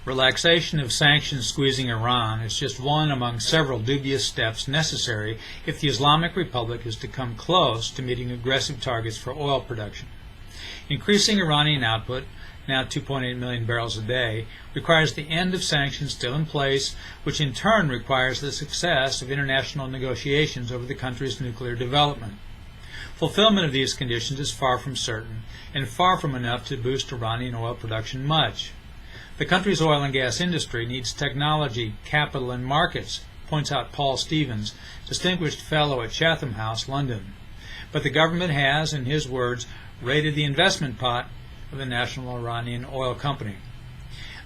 Relaxation of sanctions squeezing Iran is just one among several dubious steps necessary if the Islamic Republic is to come close to meeting aggressive targets for oil production. Increasing Iranian output, now 2.8 million barrels a day, requires the end of sanctions still in place, which in turn requires the success of international negotiations over the country's nuclear development. Fulfillment of these conditions is far from certain, and far from enough to boost Iranian oil production much. The country's oil and gas industry needs technology, capital, and markets, points out Paul Stevens, distinguished fellow at Chatham House, London. But the government has, in his words, raided the investment pot of the National Iranian Oil Company.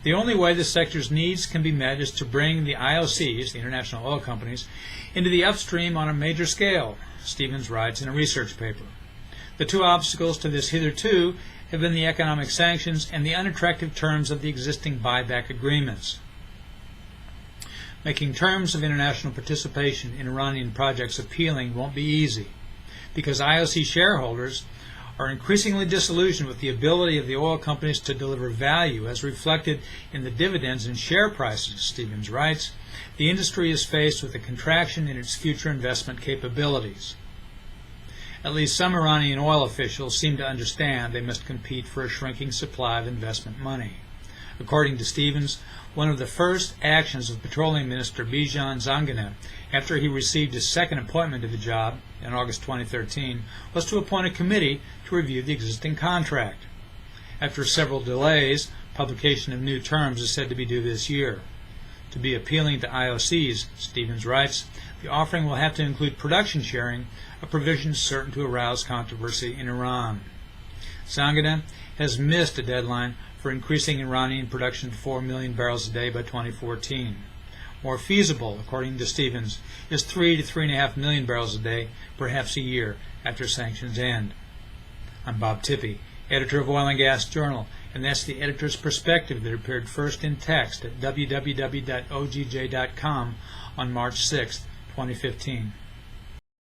The only way the sector's needs can be met is to bring the IOCs, the international oil companies, into the upstream on a major scale, Stevens writes in a research paper. The two obstacles to this hitherto have been the economic sanctions and the unattractive terms of the existing buyback agreements. Making terms of international participation in Iranian projects appealing won't be easy, because IOC shareholders are increasingly disillusioned with the ability of the oil companies to deliver value as reflected in the dividends and share prices, Stevens writes. The industry is faced with a contraction in its future investment capabilities. At least some Iranian oil officials seem to understand they must compete for a shrinking supply of investment money. According to Stevens, one of the first actions of Petroleum Minister Bijan Zanganeh after he received his second appointment to the job in August 2013 was to appoint a committee to review the existing contract. After several delays, publication of new terms is said to be due this year. To be appealing to IOCs, Stevens writes, the offering will have to include production sharing, a provision certain to arouse controversy in Iran. Zanganeh has missed a deadline for increasing Iranian production to 4 million barrels a day by 2014. More feasible, according to Stevens, is 3 to 3.5 million barrels a day, perhaps a year after sanctions end. I'm Bob Tippie, editor of Oil and Gas Journal, and that's the editor's perspective that appeared first in text at www.ogj.com on March 6, 2015.